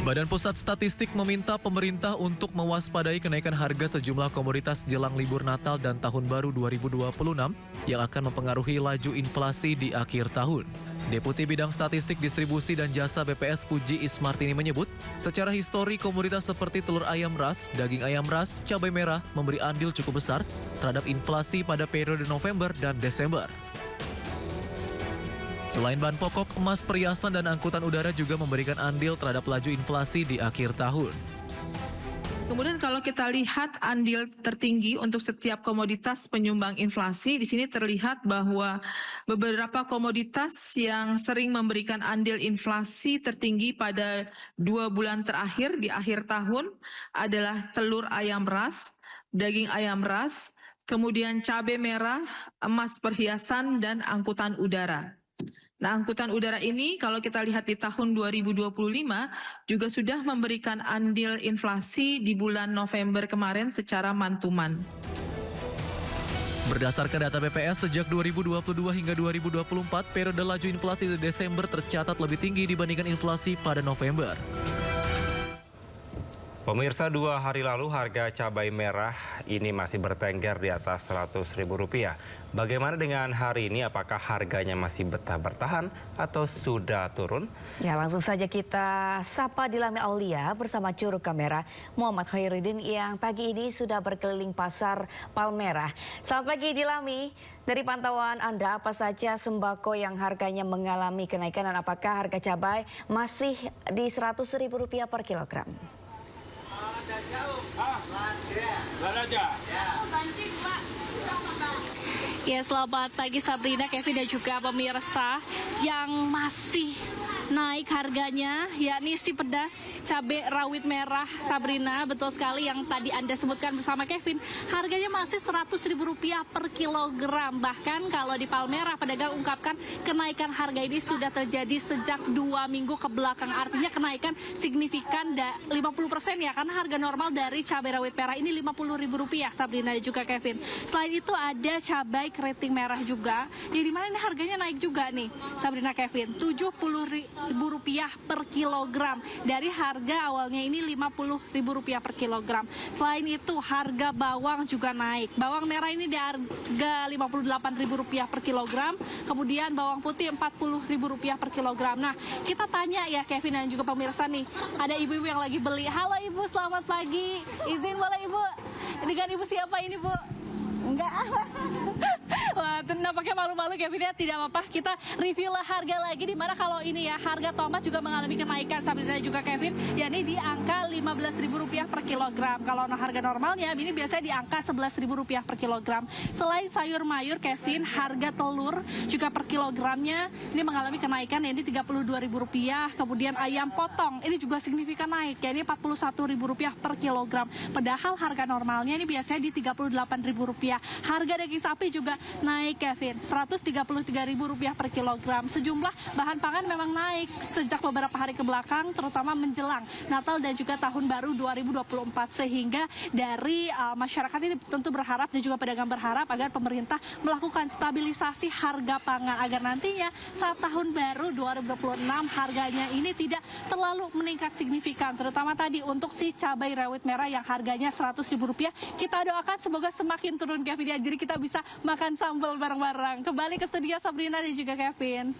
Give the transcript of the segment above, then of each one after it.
Badan Pusat Statistik meminta pemerintah untuk mewaspadai kenaikan harga sejumlah komoditas jelang libur Natal dan Tahun Baru 2026 yang akan mempengaruhi laju inflasi di akhir tahun. Deputi Bidang Statistik Distribusi dan Jasa BPS Puji Ismartini menyebut, secara histori komoditas seperti telur ayam ras, daging ayam ras, cabai merah memberi andil cukup besar terhadap inflasi pada periode November dan Desember. Selain bahan pokok, emas, perhiasan, dan angkutan udara juga memberikan andil terhadap laju inflasi di akhir tahun. Kemudian kalau kita lihat andil tertinggi untuk setiap komoditas penyumbang inflasi, di sini terlihat bahwa beberapa komoditas yang sering memberikan andil inflasi tertinggi pada 2 bulan terakhir di akhir tahun adalah telur ayam ras, daging ayam ras, kemudian cabai merah, emas, perhiasan, dan angkutan udara. Nah, angkutan udara ini kalau kita lihat di tahun 2025 juga sudah memberikan andil inflasi di bulan November kemarin secara mantuman. Berdasarkan data BPS, sejak 2022 hingga 2024, periode laju inflasi di Desember tercatat lebih tinggi dibandingkan inflasi pada November. Pemirsa, 2 hari lalu harga cabai merah ini masih bertengger di atas Rp100.000. Bagaimana dengan hari ini? Apakah harganya masih bertahan atau sudah turun? Ya, langsung saja kita sapa Dilami Aulia bersama juru kamera Muhammad Khairuddin yang pagi ini sudah berkeliling pasar Palmerah. Selamat pagi Dilami, dari pantauan Anda apa saja sembako yang harganya mengalami kenaikan dan apakah harga cabai masih di Rp100.000 per kilogram? Ya, selamat pagi Sabrina, Kevin dan juga pemirsa. Yang masih naik harganya yakni si pedas cabai rawit merah, Sabrina, betul sekali yang tadi Anda sebutkan bersama Kevin, harganya masih Rp100.000 per kilogram. Bahkan kalau di Palmerah, pedagang ungkapkan kenaikan harga ini sudah terjadi sejak 2 minggu ke belakang. Artinya kenaikan signifikan 50% ya, karena harga normal dari cabai rawit merah ini Rp50.000, Sabrina dan juga Kevin. Selain itu ada cabai keriting merah juga, yang dimana ini harganya naik juga nih, Sabrina, Kevin, Rp70.000 per kilogram. Dari harga awalnya ini Rp50.000 per kilogram. Selain itu harga bawang juga naik. Bawang merah ini di harga Rp58.000 per kilogram. Kemudian bawang putih Rp40.000 per kilogram. Nah, kita tanya ya Kevin dan juga pemirsa nih, ada ibu-ibu yang lagi beli. Halo Ibu, selamat pagi. Izin boleh Ibu? Dengan Ibu siapa ini Bu? Enggak. Wah, nampaknya malu-malu Kevin ya, tidak apa-apa. Kita review lah harga lagi, di mana kalau ini ya harga tomat juga mengalami kenaikan, Sabrina dan juga Kevin, yakni di angka Rp15.000 per kilogram. Kalau harga normalnya ini biasanya di angka Rp11.000 per kilogram. Selain sayur mayur Kevin, harga telur juga per kilogramnya ini mengalami kenaikan, yakni Rp32.000. Kemudian ayam potong ini juga signifikan naik, yakni Rp41.000 per kilogram. Padahal harga normalnya ini biasanya di Rp38.000. Harga daging sapi juga naik Kevin, Rp133.000 per kilogram. Sejumlah bahan pangan memang naik sejak beberapa hari ke belakang, terutama menjelang Natal dan juga Tahun Baru 2024. Sehingga dari masyarakat ini tentu berharap dan juga pedagang berharap agar pemerintah melakukan stabilisasi harga pangan, agar nantinya saat Tahun Baru 2026 harganya ini tidak terlalu meningkat signifikan. Terutama tadi untuk si cabai rawit merah yang harganya Rp100.000. Kita doakan semoga semakin turun Kevin ya, jadi kita bisa makan sambal bareng-bareng. Kembali ke studio Sabrina dan juga Kevin.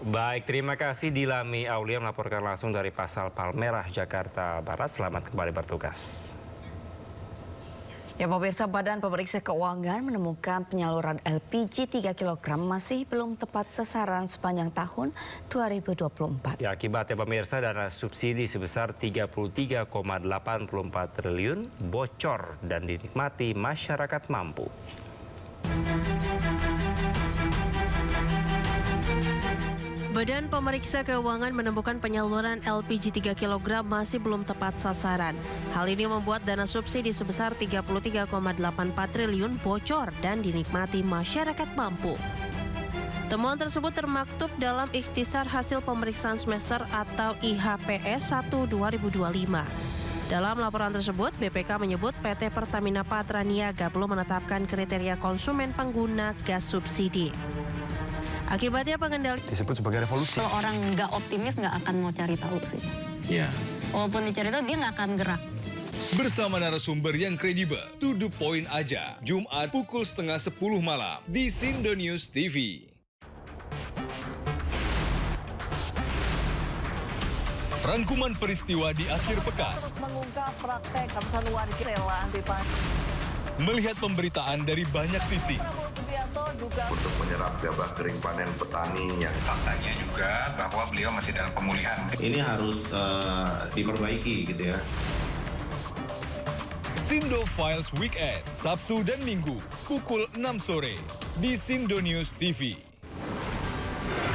Baik, terima kasih Dilami Aulia melaporkan langsung dari Pasar Palmerah, Jakarta Barat. Selamat kembali bertugas. Ya, pemirsa, Badan Pemeriksa Keuangan menemukan penyaluran LPG 3 kg masih belum tepat sasaran sepanjang tahun 2024. Ya, akibatnya pemirsa, dana subsidi sebesar Rp33,84 triliun bocor dan dinikmati masyarakat mampu. Badan Pemeriksa Keuangan menemukan penyaluran LPG 3 kg masih belum tepat sasaran. Hal ini membuat dana subsidi sebesar Rp33,84 triliun bocor dan dinikmati masyarakat mampu. Temuan tersebut termaktub dalam ikhtisar hasil pemeriksaan semester atau IHPS 1 2025. Dalam laporan tersebut, BPK menyebut PT Pertamina Patraniaga belum menetapkan kriteria konsumen pengguna gas subsidi. Akibatnya pengendali disebut sebagai revolusi. Kalau orang nggak optimis nggak akan mau cari tahu sih. Ya. Walaupun dicari tahu dia nggak akan gerak. Bersama narasumber yang kredibel, to the point aja. Jumat pukul 9:30 malam di Sindo News TV. Rangkuman peristiwa di akhir pekan. Terus mengungkap praktek ratusan warga rela antipati. Melihat pemberitaan dari banyak sisi. Prabowo Subianto juga untuk menyerap gabah kering panen petani yang faktanya juga bahwa beliau masih dalam pemulihan. Ini harus diperbaiki gitu ya. Sindo Files Weekend, Sabtu dan Minggu, pukul 6 sore di Sindo News TV.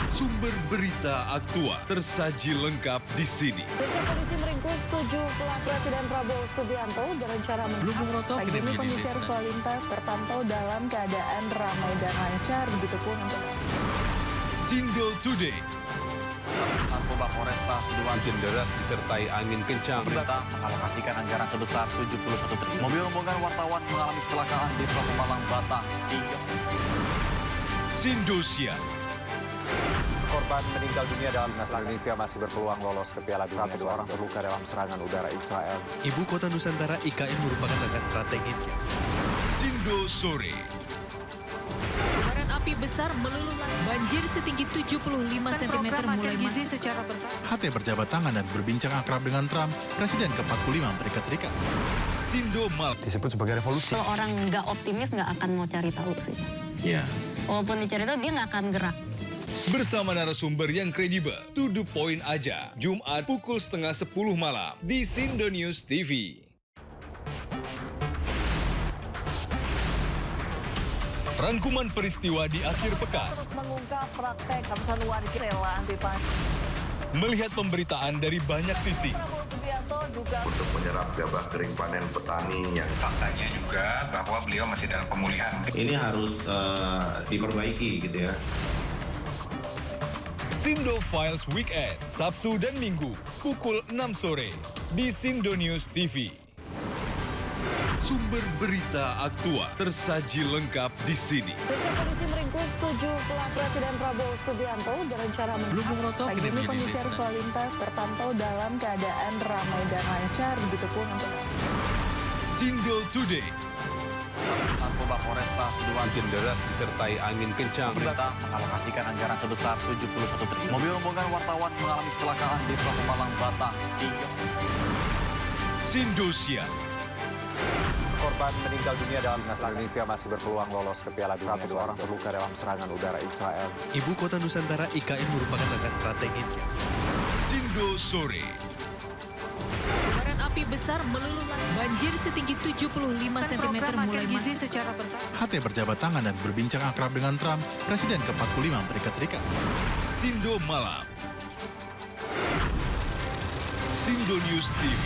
Sumber berita aktual tersaji lengkap di sini. Desa polisi meringkus 7 pelak Presiden Prabowo Subianto berencana menangkap. Pagi ini kondisi arus lalu lintas terpantau dalam keadaan ramai dan lancar, begitupun untuk Sindo Today. Narkoba Polresta Sidoarjo deras disertai angin kencang. Pemerintah mengalokasikan anggaran sebesar 71 triliun. Mobil rombongan wartawan mengalami kecelakaan di Pulau Pemalang, Batang. Sindosia. Korban meninggal dunia dalam timnas Indonesia masih berpeluang lolos ke Piala Dunia. 100 orang terluka dalam serangan udara Israel. Ibu kota Nusantara IKN merupakan langkah strategis. Sindo Sore. Kobaran api besar meluluh lantai. Banjir setinggi 75 cm mulai masuk secara bertahap. HT berjabat tangan dan berbincang akrab dengan Trump, Presiden ke-45 Amerika Serikat. Sindo Mal disebut sebagai revolusi. Kalau orang nggak optimis nggak akan mau cari tahu sih. Ya. Walaupun dicari tahu dia nggak akan gerak. Bersama narasumber yang kredibel, to the point aja. Jumat pukul 9:30 malam di Sindo News TV. Rangkuman peristiwa di akhir pekan. terus mengungkap praktek ratusan warga rela antipati. Melihat pemberitaan dari banyak sisi. Prabowo Subianto juga untuk menyerap gabah kering panen petani yang Faktanya juga bahwa beliau masih dalam pemulihan. Ini harus diperbaiki gitu ya. Sindo Files Weekend, Sabtu dan Minggu, pukul 6 sore di Sindo News TV. Sumber berita aktual tersaji lengkap di sini. Desa polisi meringkus 7 pelak Presiden Prabowo Subianto berencana menangkap. Pagi ini kondisi arus lalu lintas terpantau dalam keadaan ramai dan lancar, begitupun untuk Sindo Today. Narkoba Polresta Sidoarjo deras disertai angin kencang. Pemerintah mengalokasikan anggaran sebesar 71 triliun. Mobil rombongan wartawan mengalami kecelakaan di Pulau Pemalang, Batang. Sindosia. Korban meninggal dunia dalam timnas Indonesia masih berpeluang lolos ke Piala Dunia. 100 orang terluka dalam serangan udara Israel. Ibu kota Nusantara IKN merupakan langkah strategis. Sindo Sore. Kobaran api besar meluluh lantai. Banjir setinggi 75 cm mulai masuk secara bertahap. HT berjabat tangan dan berbincang akrab dengan Trump, Presiden ke-45 Amerika Serikat. Sindo Malam. Sindo News TV.